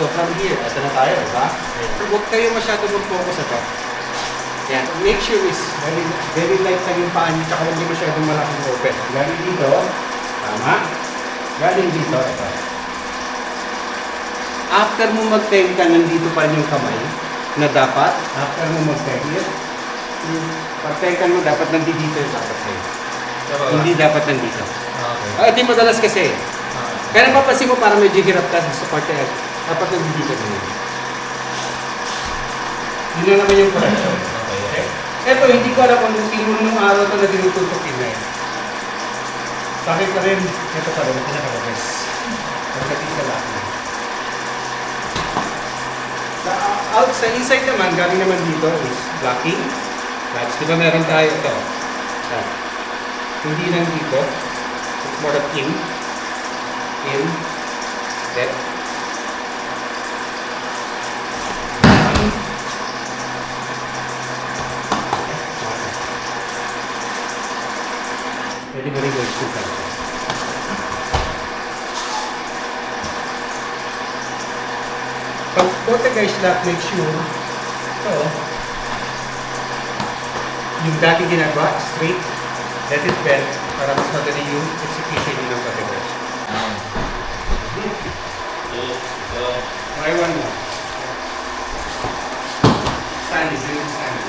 So from here, ito na tayo, diba? So huwag kayo masyado mag-focus sa to. Yan, make sure is very light lang yung paa niyo, tsaka hindi masyadong malaking open. Galing dito, tama. Galing dito, ito. After mo mag-tenka, nandito pa rin yung kamay na dapat. After mo mag-tenka, pag-tenka mo, dapat nandito yung dapat sa'yo. Hindi dapat nandito. Okay. Ito yung madalas kasi. Kaya napapansin mo para medyo hirap ka sa support kaya dapat nandito mo. Yun na naman yung correction. Okay. Ito, hindi ko alam kung nung araw ito na dinututukin na yun. Sa akin pa rin, ito pa rin, ito na kalabas. Pagdating sa lahat. Sa inside naman, galing naman dito is blocking. That's, diba meron tayo ito. Hindi lang dito. It's more of in, that. Pwede mo rin gawin suka. Pag bote guys lahat, make sure ito, yung dati ginagawa, straight, let it bend para mas madali yung execution nyo ng bote guys. Try one more. Standing, do it standing.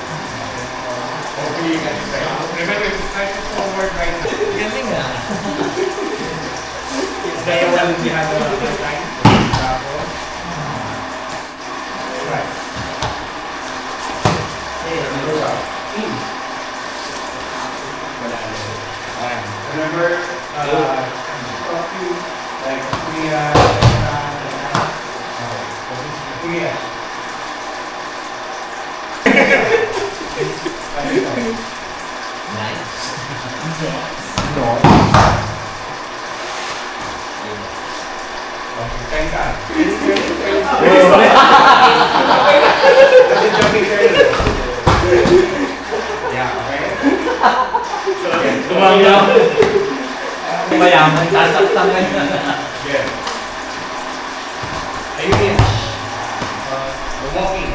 Hopefully you can try. Remember to start forward right now. Galing ah. It's the one we have the time. Right. Remember, like Nice. no. Okay, thank God. Yeah, okay. Tumayaw. Mayaman, tasaktan ka na. Yeah. Ayun yan. Walking.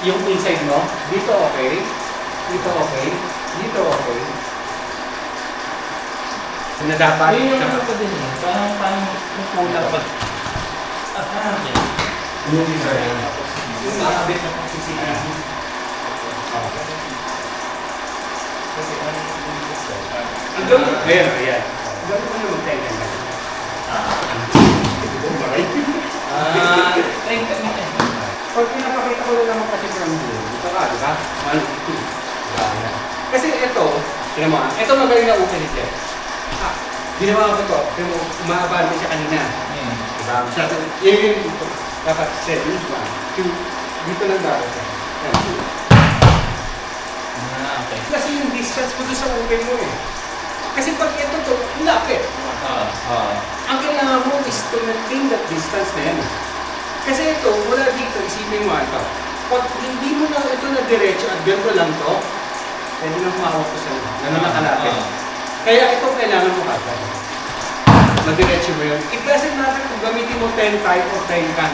Yung inside mo, dito okay, dito okay, dito okay. Na dapat. Ayun yung ano ko din eh. Parang kulang pag... parang yan. Yung inside. Yung makabit na pang CCTV. Ayan, ayan. Gano'n mo yung mag-tengan ka. Thank you. Pag pinapakita ko lang naman kasi from here, ito ka, di ba? 1, 2. Kasi ito, tinan mo, ito magaling na ulit yan. Ginawa ko ito, pero umaabante siya kanina. Diba? Masyado, yun dito. Dapat steady, 1, 2. Dito lang dapat. Yan, 2. Okay. Kasi yung distance mo doon sa open mo eh. Kasi pag ito to, lapit. Ang kailangan mo is to maintain that distance na yan. Kasi ito, mula dito, isipin mo ito. Pag hindi mo na ito na diretso at ganito lang to, pwede na kumawag ko sa na nakalapit. Kaya ito kailangan mo kagad. Madiretso mo yun. It doesn't matter kung gamitin mo 10 type or 10 can.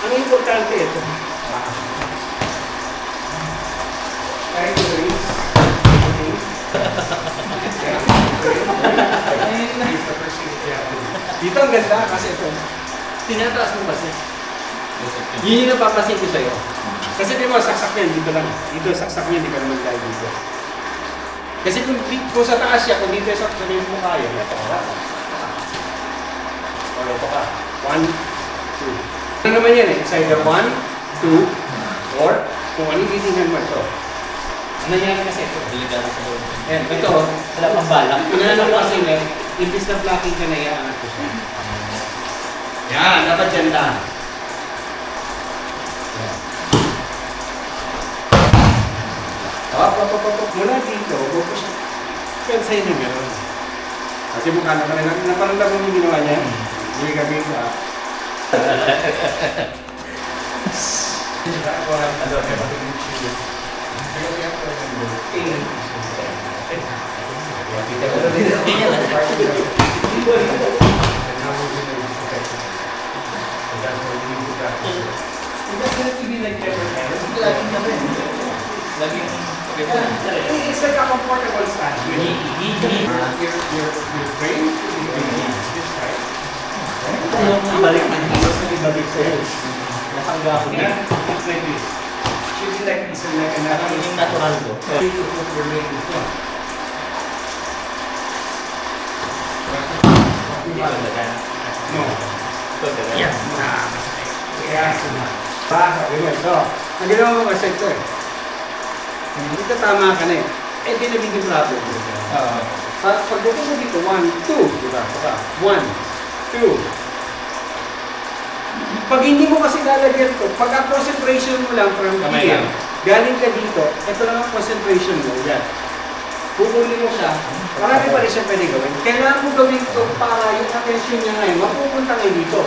Ang importante ito. Try to raise. Dito ang ganda kasi ito. Tinataas mo kasi. Yun yung napapasin ko sa'yo. Kasi di mo, saksak yan, dito lang. Dito, saksak yan, di ka naman tayo dito. Kasi kung sa taas siya, kung dito sa sabihin mo kaya, ito ka. O, ito ka. 1, 2. Ano naman yan eh? It's either 1, 2, or kung ano yung titingnan mo ito. Ano yan kasi ito? Delikado sa loob. Yan, ito. Wala pang balak. Kung ano naman kasi nga, imbis na blocking ka na yan, ko siya. Yan, dapat dyan lang. Mula dito, huwag ko siya. Kansay na gano'n. Kasi mukha na rin. Naparamdam mo yung ginawa niya. Hindi kami sa... Ako ang Because you have to remember, pain and patience. Ganyan lang. And how we're going to use effective. So that's why we need to practice it. It doesn't have to be like never ever. Laging na rin. Laging It's like a comfortable stand. Your frame should be this side. yung balik ng hilos na ibalik sa'yo. Nasangga ko Yeah, niya. it's like this. Should be like this and like another. Parang yung natural ko. This is what we're making from. Hindi ko talaga. No. Ito talaga. Yeah. Kaya sila. Baka, ito. Ang ginawa ko kasi ito eh. Dito tama ka na eh. Eh, di nagiging problem. Pagdating mo dito, 1, 2. Diba? 1, 2. Pag hindi mo kasi lalagyan ito, pag ang concentration mo lang from Kamay here, lang. galing ka dito, ito lang ang concentration mo. Yan. Kukunin mo siya. Marami pa rin siya pwede gawin. Kailangan mo gawin ito para yung attention niya ngayon, mapupunta ngayon dito.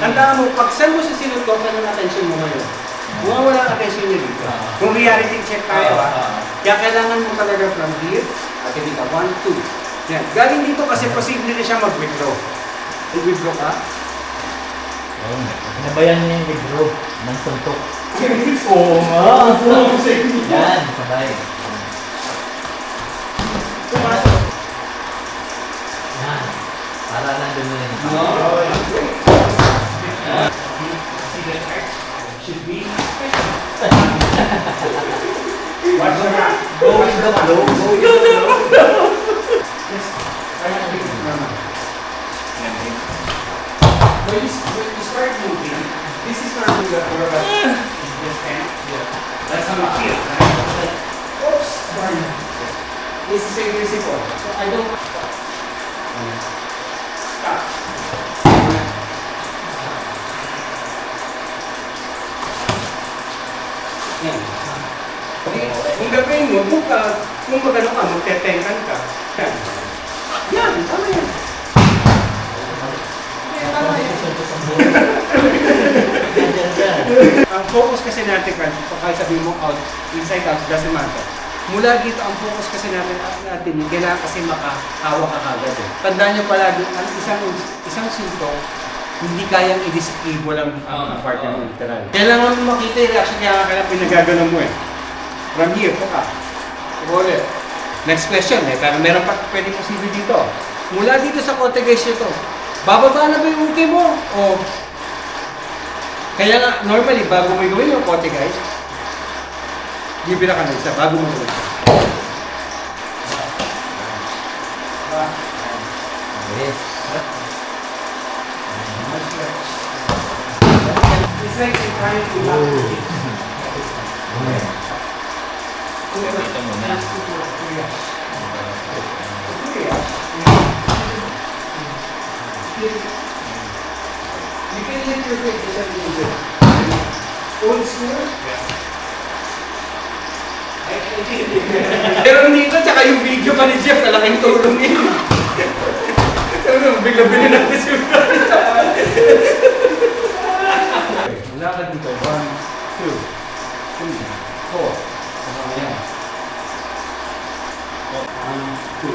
Tandaan mo, pag saan mo siya sinutok, anong attention mo ngayon? Mawawala ang attention niya dito. Kung reality check tayo, kaya kailangan mo talaga from here, at dito, 1, 2. Yan. Galing dito kasi posible na siya mag-withdraw. Mag-withdraw ka? Nabayan niya yung libro ng suntok. Oo nga. Yan, sabay. Pumasok. Yan. Para nandun na yun. See the X should be. Watch the map. Go with the flow. Go with the flow. Yes. I have to make it normal. When you start moving, this is normally the overlap. This hand. That's how it feels. Right? Oops. Sorry. This is very simple. So I don't. Stop. Yan. Kung gagawin mo, kung magano ka, magtetengan ka. Yan. Yan, tama yan. Yan, tama yan. Ang focus kasi natin, kahit sabihin mo out, inside out, doesn't matter. Mula dito, ang focus kasi natin, kailangan kasi makahawa ka kagad. Tandaan nyo palagi, ang isang sinto, hindi kayang i-disable ang partner mo literal. Kailangan mo makita yung reaction, kaya kailangan pinagaganon mo eh. From here, po ka. Ulit. Next question eh, pero meron pa pwedeng posible dito. Mula dito sa contegation ito, bababa na ba yung uke mo? O kaya nga, normally, bago mo gawin yung kote guys, bibira ka na isa, bago mo gawin. Yes. It's like you're trying to lock it. Ito muna. You can lift your weight just a little bit. Old school? Pero dito, tsaka yung video pa ni Jeff, nalaking tulong yun. Pero bigla bilhin natin si Wala ka dito. 1, 2, 3, 4. Ayan. 1, 2.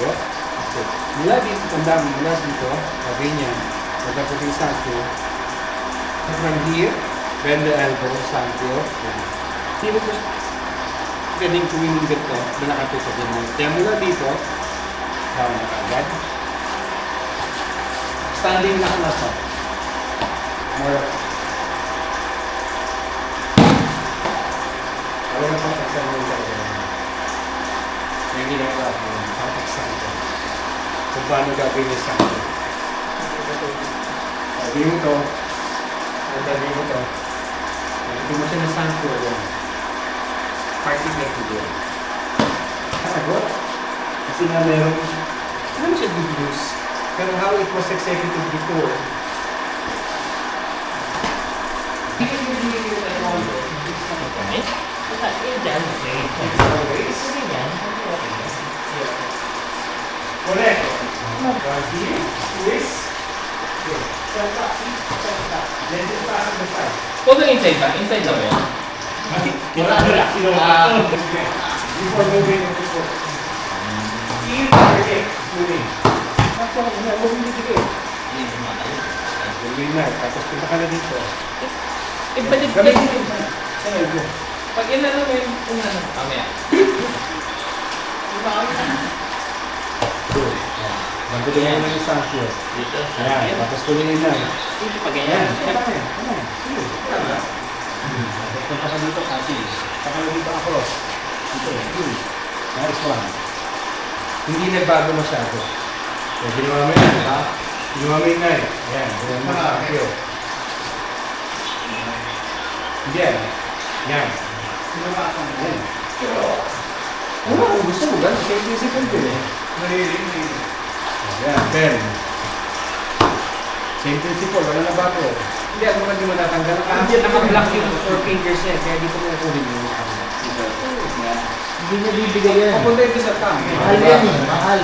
Yeah. Mula dito, tanda mo, mula dito, ganyan. Magkaputin sa akin. From here, bend the elbow, Santiago. Hindi mo po galing kumilingat ko na nakatutok din. Kaya mula dito, down na agad. Standing na ka na sa. More. Ako na pang taksan mo yung talaga. Yung ginagawa ko, pang taksan ko. Kung paano gagawin yung sakto. Sabi mo to. Sabi mo to. Hindi mo siya nasanto yan. Party like to do. Kasagot? Kasi nga meron, ano siya good news? Pero how it was executed before. Hindi ko hindi ko correct. Right here, twist. Good. Set up, see? Set up. Then just pass on the side. Huwag ka inside ba? Inside lang yan. Before moving into foot. Feel your leg moving. Tapos na, moving dito eh. Moving na, tapos punta ka na dito. Ibalik Gabay din. dito. Saan na dito? Pag inano mo yung unano. Mamaya. Bandulin mo na yung sankyo. Dito. Ayan, tapos tuloy na. Dito pag Ayan, ganyan. ayan. Tama. Tapos punta ka dito, kasi. Saka na dito ako. Dito, yun. Nice one. Hindi nagbago masyado. So, ginawa mo yan, ha? Ginawa mo yun na eh. Ayan, ginawa mo yung sankyo. Yan. Yan. Yan. Ano kung gusto mo, gano'n? Same second din eh. Ayan, 10. Same principle, wala na bago. Hindi, ako hindi mo tatanggal. Naka-block yung 4 fingers niya, kaya dito mo kukunin yung Hindi niya bibigay yan. papunta yung sa thumb. Mahal yan eh. Mahal.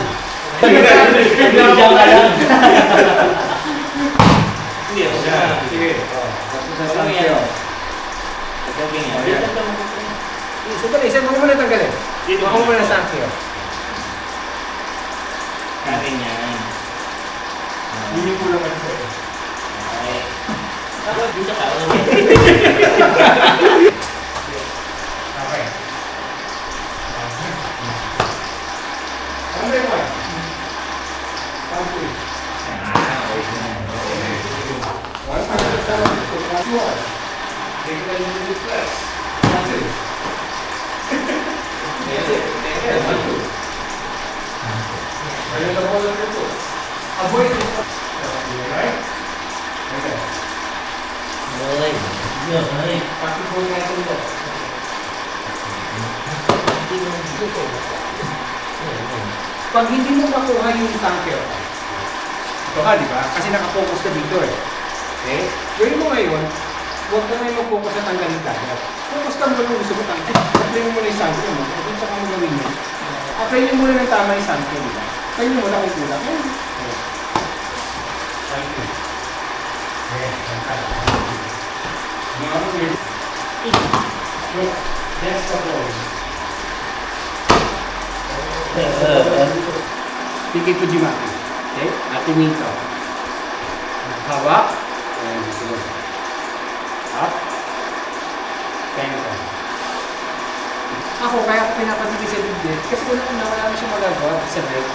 Diyan ka lang. Hindi ako. Sige. Tapos na Ano sa yan? akin. Ito ganyan. Ayan. Dito ka mo. Sandali, isa mo muna tanggalin. Dito. Baka mo muna sa akin. Kaya yan. Hindi mo lang ito. Okay. Ako, dito ka. Okay. Ano ba yun? Thumb twist. One time at a time, one more. Take it a little bit less. That's it. That's it. That's one, two. Are you the whole of your foot? Avoid this. Right? Okay. Ay. Yan, ay. Pakibol natin ito. Pag hindi mo makuha yung tanker, ito ka, di ba? Kasi nakafocus ka dito eh. Okay? Gawin mo ngayon, huwag ka ngayon mag-focus sa tanggalin kagad. Focus ka muna kung gusto mo tanggal. Apply mo muna yung tanker mo. Kung saan ka mo gawin yun. Apply mo muna ng tama yung tanker, di ba? Apply mo muna kung kulang. Thank you. Yes, look, that's the ball. Tingin ko Jimaki. Okay? Atingin ka. Hawak. Ayan, susunod. Up. Tenka. Ako, kaya ako pinapatigil sa biglet. Kasi kung wala mo siya magagawa sa leg,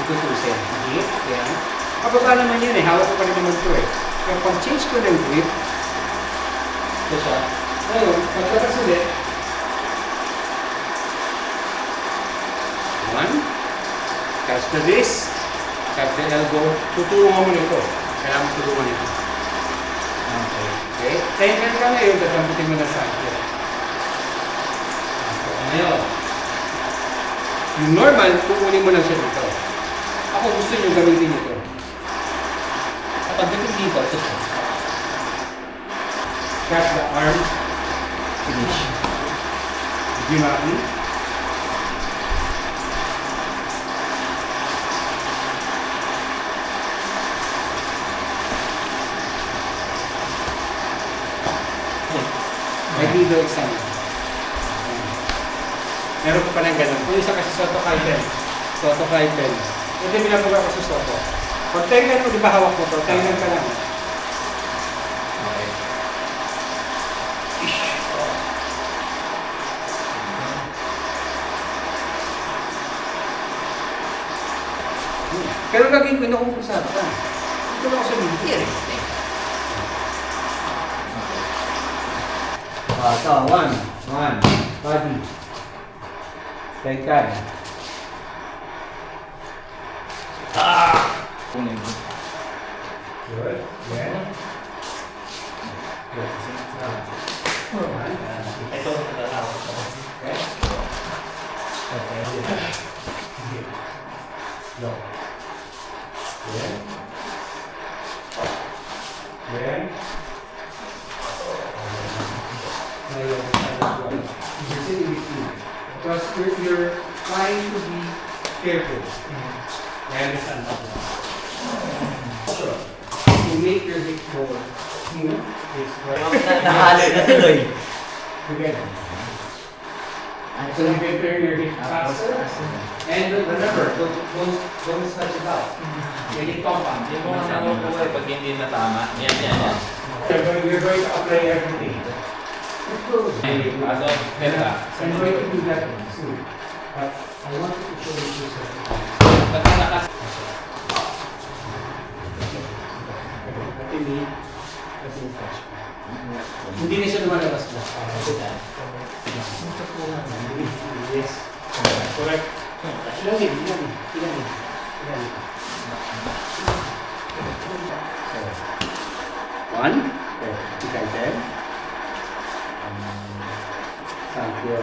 itutusin. Higit. Ayan. Kababa naman yan eh. Hawak ko pa rin naman ito eh. Pero pag change ko ng grip, ito siya. Ngayon, pagkatas ulit, 1, catch the wrist, catch the elbow, tutulungan mo nito. Kailangan mo tulungan ito. Okay. Okay? Tengan ka ngayon, tatamputin mo na sa akin. Ngayon, yung normal, kukunin mo lang siya dito. Ako gusto nyo gamitin ito. Kapag dito dito, ito. Catch the arm, finish. Jimaki. May video exam. Meron ko pa ng ganun. Kung isa kasi Soto Kaiten. Soto Kaiten. Ito yung binabuga ko sa Soto. Pag tengan mo, di ba hawak mo to? Tengan ka lang. Okay. Pero laging pinukumpusado ka. Ito lang ako sa media. Ito, 1. Body. Tenkan. Kunin mo. Good. Yeah. Good. Ito, tatawag ko. Okay. Okay. Low. Yeah. Yeah. Because you're trying to be careful. I understand that. Sure. To make your hip more Nahalo na tuloy. Together. So you prepare your hip faster. And remember, don't stretch it out. Make it compound. Hindi mo nakukuha pag hindi natama. Yan. We're going to apply everything. Pasok. Pera. I'm going to do that soon. But I wanted to show you something. Pagka nakas... Hindi na siya lumalabas na. Yes. Correct. Ilan. One. Ten. Sankyo.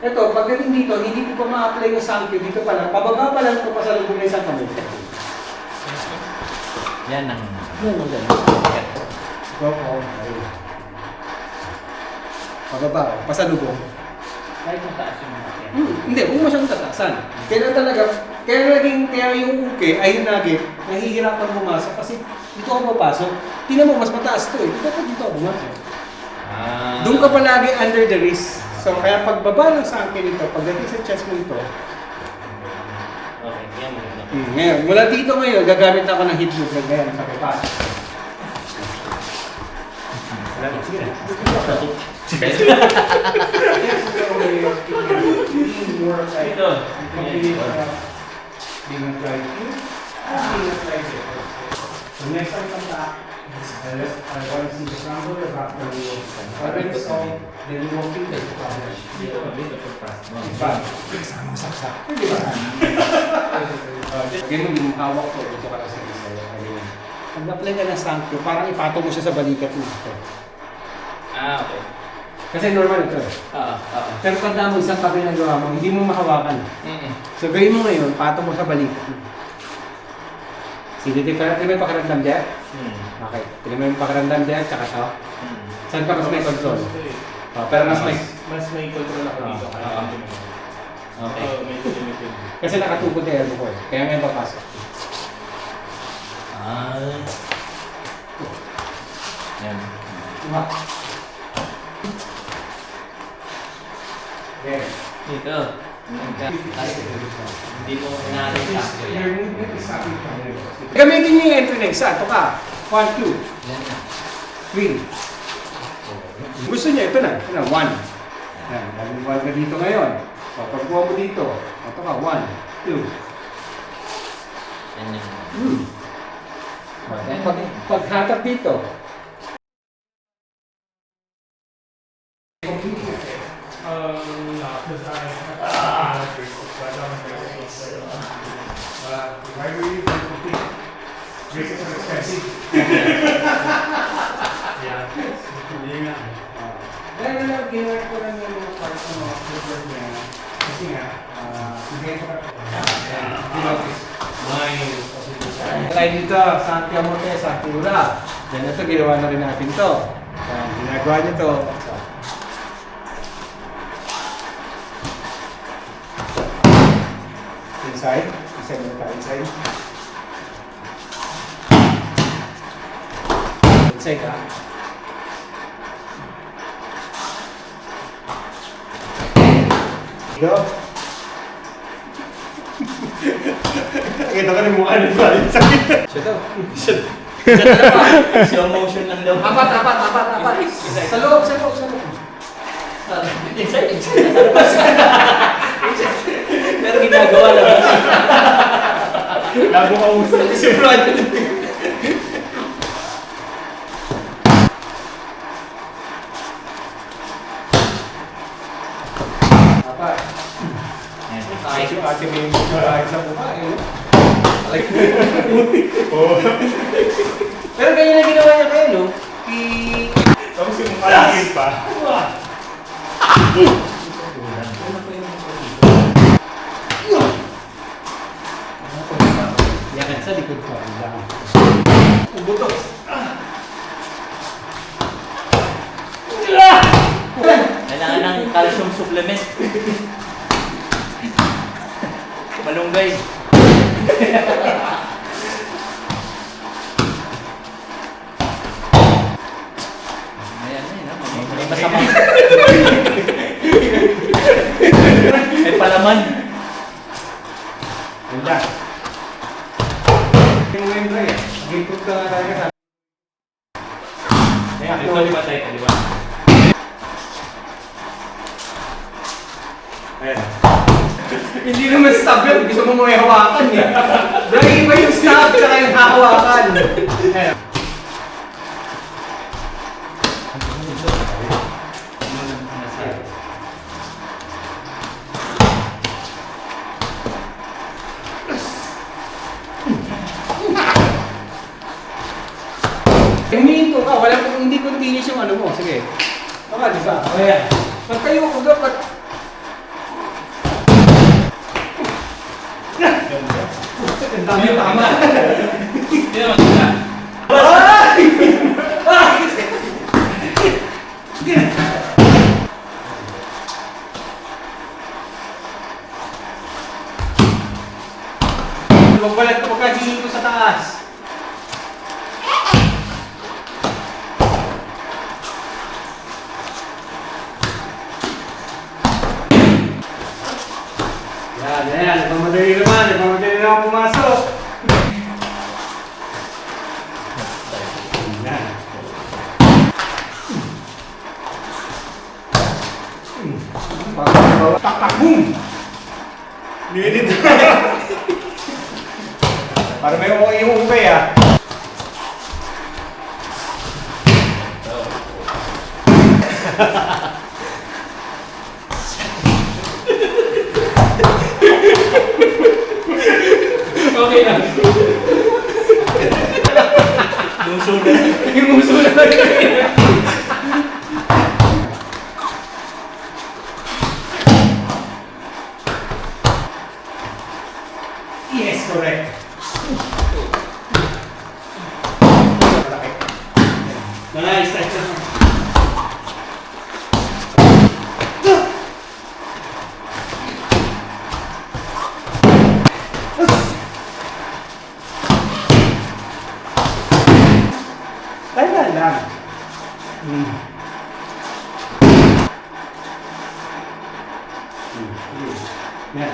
Ito, pagdating dito, hindi ko pa ma-apply yung sankyo dito pa lang. Pababa pa lang ito pa sa lubong na isang kamay. Yan ang... Go on. Pababa, pasalubong. Kahit mataas yung mga yan. Hindi, huwag mo masyadong tataasan. Kaya yung uke, ayun nagit, nahihirapan pumasok kasi dito ako papasok. Tingnan mo, mas mataas to eh. Dito ako pumasok. Doon ka palagi under the wrist. So, kaya pagbaba lang sa akin ito, pagdating sa chest mo ito, Okay, yan mo. ngayon, mula dito ngayon, gagamit ako ng hip move. Ganyan, sa papasok. Sige na. Ito. So next time come back, I want to see the scramble, the back of the wheel. When it's all, then you won't feel the problem. Dito pagpas. Bag. Kasama saksak. Di ba? Ganun yung hawak ko, ito ka lang sa isa. Pag na-apply ka ng sankyo, parang ipatong mo siya sa balikat mo. Okay. Kasi normal ito eh. Pero tanda mo, isang tabi na gawa mo, hindi mo mahawakan. So gawin mo ngayon, patong mo sa balikat mo. Sige, di ba yung pakiramdam dyan? Okay. Tignan mo yung pakiramdam dyan, tsaka ito. Saan ka mas may control? Pero mas may control ako dito. Okay. Medyo limited. Kasi nakatukod na elbow ko eh. Kaya ngayon papasok. Yan. There. Dito. Hindi mo natin sakto yan. Your movement is happy. Gamitin niyo yung entry next. Ito ka. 1, 2, Yan na. 3. Gusto niya, ito na. 1. Yan. Lalo ka dito ngayon. So, pagbuha mo dito. Ito ka. 1, 2. Yan yan. Paghatak dito. Braces are expensive. Dahil lang, ginawa ko lang yung mga parts ng mga paper niya. Kasi nga, bigyan ko na. Like dito, Santia Mote, Santura. Yan ito, ginawa na rin natin to. Ginagawa niyo to. Inside. Inside mo ka, inside. Inside ka. Go. Kita ka rin mukha nito. Siya daw. Slow motion lang daw. Apat. Sa loob. Inside. Pero ginagawa lang. Labo ka uso. Apat. Ay, yung ate mo yung sa mukha. Pero ganyan na ginawa niya kayo, no? Tapos yung kalagin pa. Yan sa likod ko. Buto. Kailangan ng calcium supplement. Malunggay. May masama. May palaman. Ganda. Tingnan mo yung try eh. Mag-input ka nga talaga sa... Ayan, Ito, kaliwa tayo, kaliwa. Ayan. Hindi naman stab yun. Gusto mo may hawakan eh. Dahil iba yung stab tsaka yung hawakan. Ayan. Humihinto ka, hindi continuous yung ano mo. Sige. Tama, di ba? Ayan. Magkayo ko dapat. Ang dami yung tama. Hindi naman sila. Ay! Ay! Magbalat ka pagkahingin ko sa taas. Yan. Nagmamadali naman pumasok. Yan. Tak, boom! Minit. Para may yung upay ah. Okay lang. Muso na. Yung muso na lang. Yes, correct. Nice, nice. Kaya lang. Yan.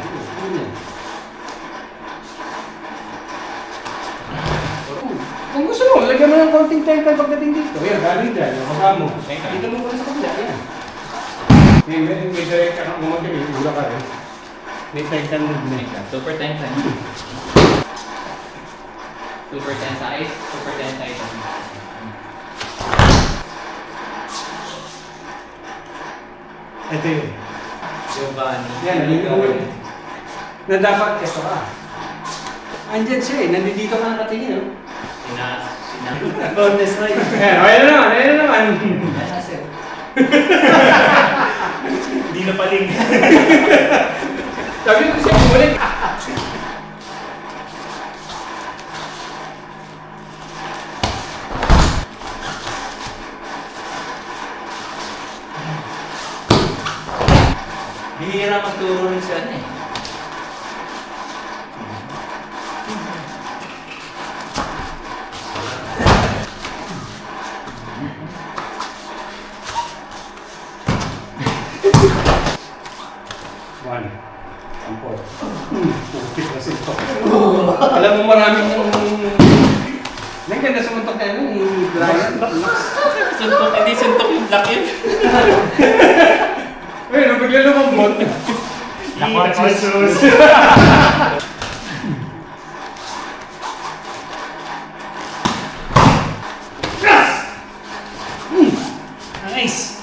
Kung gusto mo, lagyan mo ng konting tengkal pagdating dito. Yan, galing dyan. Baka mo. Dito mo muna sa kabila. Yan. May direct ka kang umagal. Ula ka rin. May tengkal movement ka. Super 10 time. Super 10 size, super 10 size. Ito yun. Giovanni. Yan, yun. Na dapat ito ka. Andyan siya eh. Nandito ka nakatingin. Oh. Bonus na yun. Ayan na naman. Hindi na paling. Sabi ko siya bumalik. Bihira magturo rin siya eh. One. Sampol. Putik na suntok. Alam mo maraming... Nagkanda sumuntok na yun, yung Brian. Suntok, hindi suntok yung black yun. Ayun, bigla lumambot. Nakachos. Nice!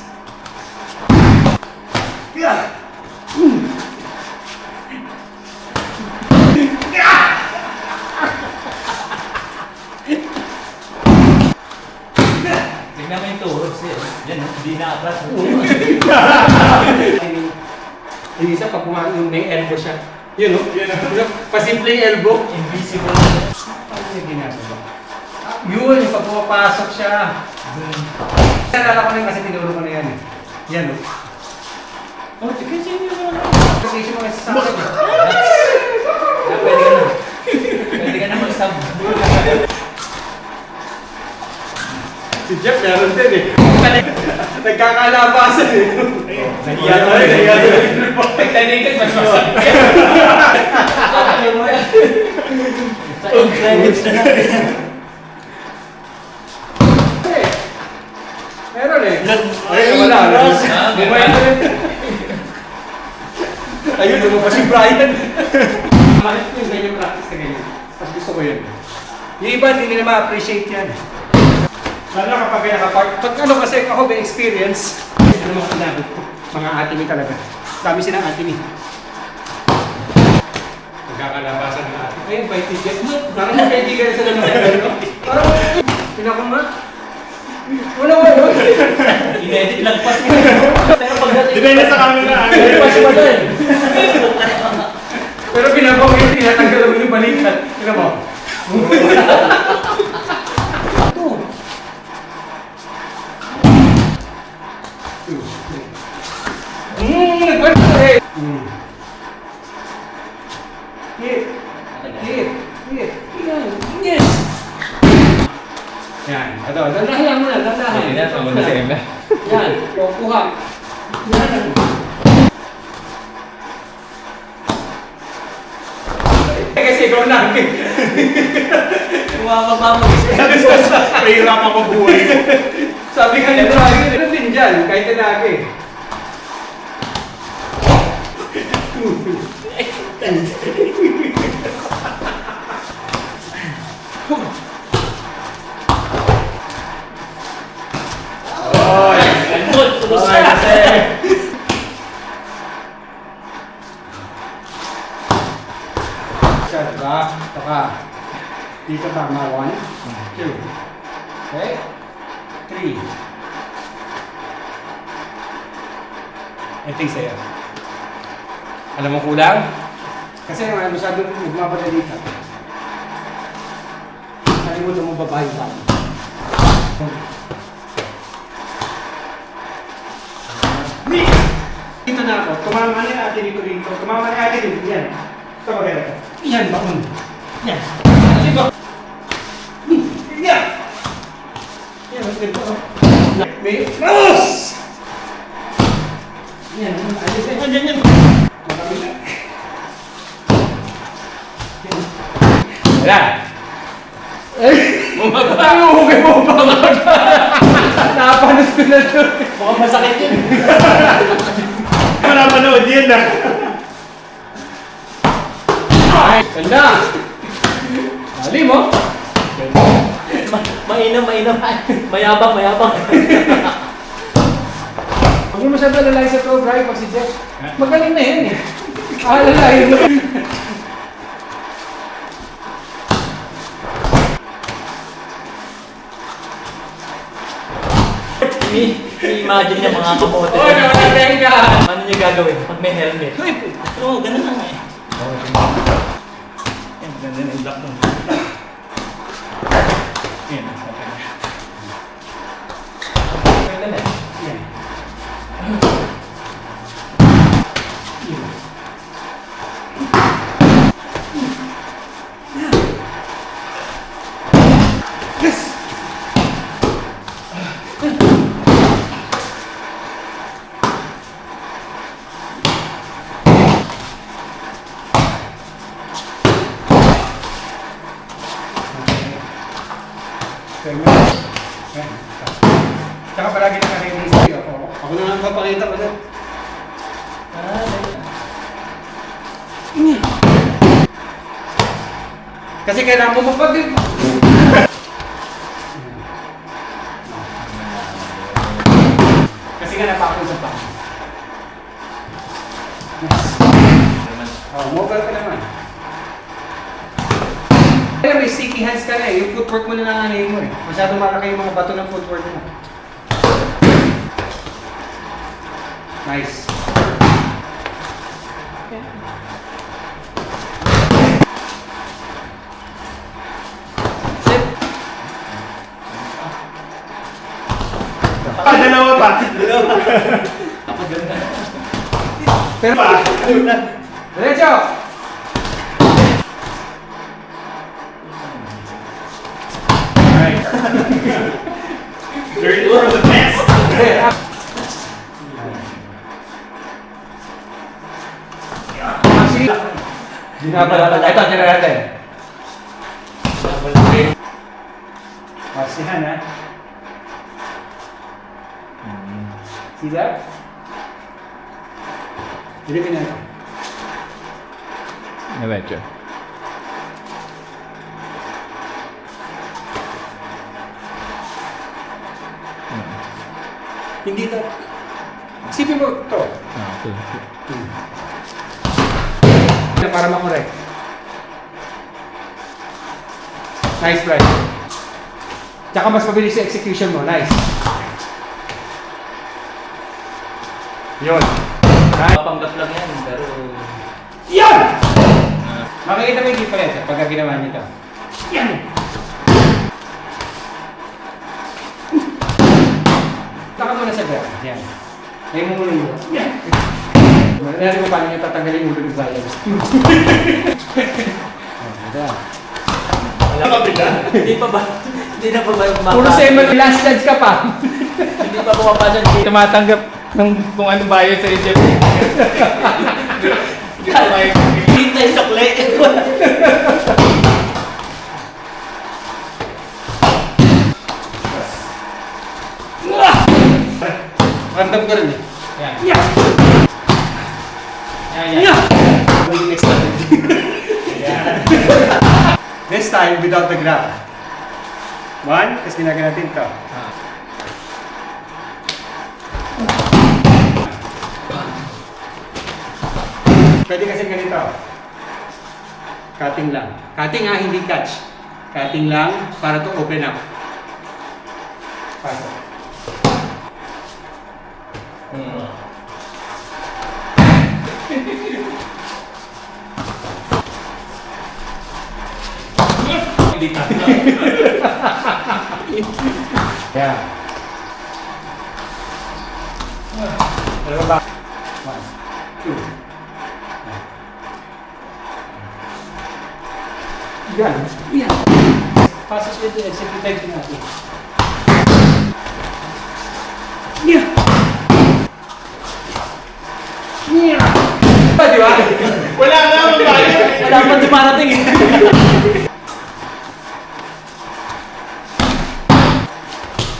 Tignan mo yung turo siya. Yan, hindi na-atras. Yung isa pag kumain, may elbow siya. Yun o? Yun o. Pasimpleng elbow. Invisible. Paano niya ginagawa? Yun, yung pag pumapasok siya. Nalala ko na yun kasi tinuro ko na yan eh. Yan o. Oh, tignan siya yun naman. Kasi siya mga sasakin eh. Pwede ka na. Pwede ka na mag-sub. Si Jeff meron din eh. Nagkakalabasan eh. Nahiya tuloy, nahiya tuloy. Titanic mas masakit. Sa end credits na natin. Eh, meron eh. Ay, wala. Bumaya na Ayun, lumabas si Brian. Mahal ko yung ganyan practice na ganyan. Mas gusto ko yun. Yung iba, hindi nila ma-appreciate yan. Sana kapag kaya pag ano kasi ako may experience, ano mga kinabot ko. Mga atimi talaga. Dami silang atimi. Magkakalabasan ng atimi. Ayun, by ticket. Parang may kaibigan sa naman. Parang, pinakama. Wala. Inedit lang pa. Pero pagdating... Depende sa camera. Pero pas pa doon. Pero pinabang yung tinatanggal mo yung balikat. Tignan mo. Hit. Yes. Yan. Ito. Dandahan mo na. Dandahan. Hindi na, tama na si Emma. Yan. Kuha. Yan. Kasi ikaw na. Kumababa mo kasi. Mahirap ako buhay ko. Sabi ka nito, meron din dyan, kahit tinagi. Good, tulog Okay, na. kasi... Siya, diba? Saka, dito tama. 1, 2. Okay? 3. Ito yung sa'yo. Alam mo kulang? Kasi masyadong nagmamadali ka. Kalimutan mo babae ka. Dito na ako. Tumama ni ate dito rito. Tumama ni ate dito. Yan. Ito maganda ka. Yan, bakun. Yan. Ano ba? Yan! Yan, mas ganito. May... Mouse! Yan, ayos eh. Yan. Marami na. Wala. Bumaba. Hugay mo ba? Napanos ko na ito. Mukhang masakit yun. Wala panood yan na. Ay, ganda. Dali mo. Mainam. Mayabang. Huwag mo masyado lalaki sa pro drive pag si Jeff. Magaling na yan eh. Lalaki mo. I-imagine niya mga kamote. Oo, nakakatayin ka. Ano niya gagawin pag may helmet? Oo, ganun lang eh. Yan, ganda na yung lock mo. Yan, okay na. Pwede na. Yan. Yes! Tsaka palagi naka-ready sa'yo ako. Ako na lang papakita ko doon. Kasi kailangan mo mapag... Kasi nga napakusap pa. Oh, mobile ka naman. Kaya may sticky hands ka na eh. Yung footwork mo na nanganay mo eh. Masyadong malaki yung mga bato ng footwork mo. Nice. Sit. Dalawa pa. Pero pa. Diretso. Learn from the best. Dinabala. Ito, tira natin. Pasihan, ha? See that? Ilipin natin. Medyo. Hindi ito. Isipin mo ito. Okay. Para makorek. Nice, right? Tsaka mas mabilis yung execution mo. Nice. Yun. Nice. Papanggap lang yan, pero... Yan! Makikita mo yung difference pagka ginawa niyo ito. Yan! Taka muna sa ground. Yan. Ngayon mo muna yun. Yan! Narinig mo paano niyo tatanggalin yung ulo ng Zions. Wala ka bila. Hindi pa ba? Hindi na pa ba Puro semi last chance ka pa. Hindi pa pumapasok dito. Tumatanggap ng kung anong bayad sa Egypt. Hindi pa ba hintay sukli? Random ko rin eh. Yan. Yeah! Yan, yan. Yeah! Next time. This time without the grab. One, tapos ginagawa natin ito. Pwede kasi ganito. Cutting lang. Cutting hindi catch. Cutting lang para to open up. Pasok. Hindi tanda. Yeah. Dalawa ba? One, two. Yan. Yan. Pasok siya ito. Execute natin. Yeah. Yeah. Di ba? Wala ka naman bayad. Wala pa dumarating eh.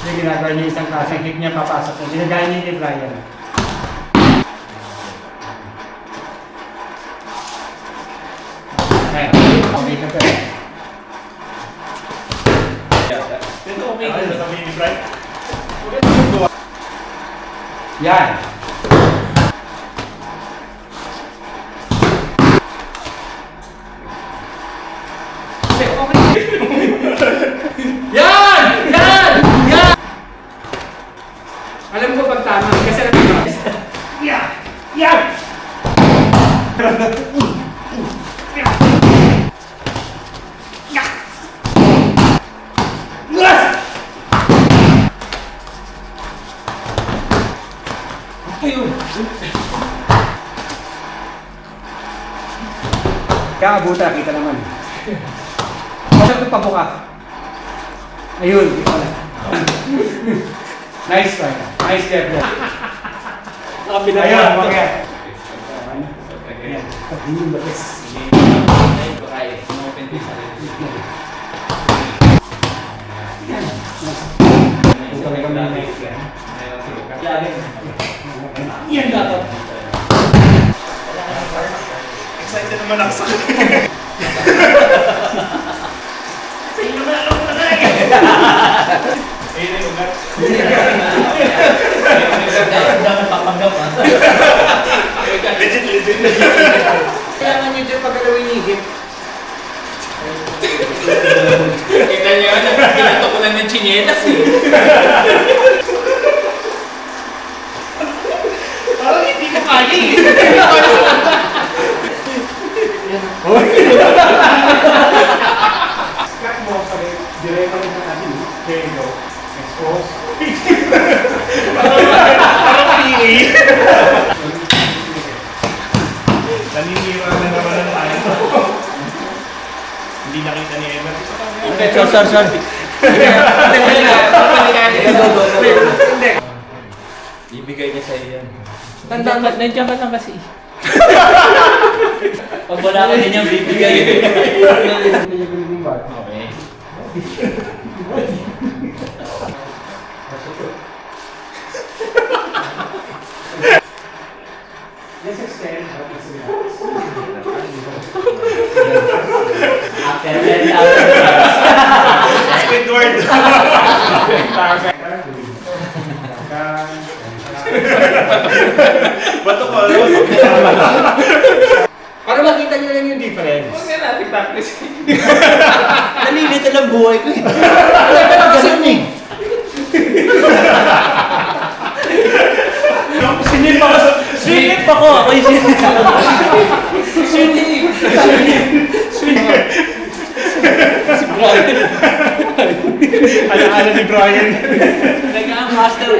Yung ginagawa niya isang klaseng kick niya papasok niya. Ginagaya niya ni Brian. Ayan. Okay na pala. Pero okay Ay, ka. sasabihin ni Brian. Yan. Yan! Yan! Yan! Alam ko pag tama kasi alam ko. Yan! Yan! Ayun. Kaya abuta, kita naman. Pasok ito pabuka. Ayun, di pala. Nice try. Nice step. Sabi na Ayun, yan. okay. Okay. Ayan. Ayun, batis. Ay, baka eh. Inopen din sa rin. Yan. Ito may kami yan. Yan dapat. Excited naman ako sa Ayun yung ugat. Dapat papanggap ah. Legit. Kailangan nyo dyan pagkalawin higit. Kita niyo yan, pinatukulan ng chinelas eh. Parang hindi ka kaya eh. Cut mo pa rin. Diretso rin sa natin. There you go. Expose. Parang pili. Naninira na naman ng tayo. Hindi nakita ni Emma. Sorry. Hindi. Ibigay niya sa'yo yan. Nandiyan ka lang kasi. Pag wala ka din yung bibigay. Okay. Let's extend what is in After 10 hours. Squidward. Bato ko, ano? Para makita niyo lang yung difference. Huwag na natin practice. Nalilito lang buhay ko eh. Wala ka na ganun eh. Sinip ako sa... Sinip ako. Ako yung sinip. Swinny! Si Brian. Ala-ala ni Brian. Nag-master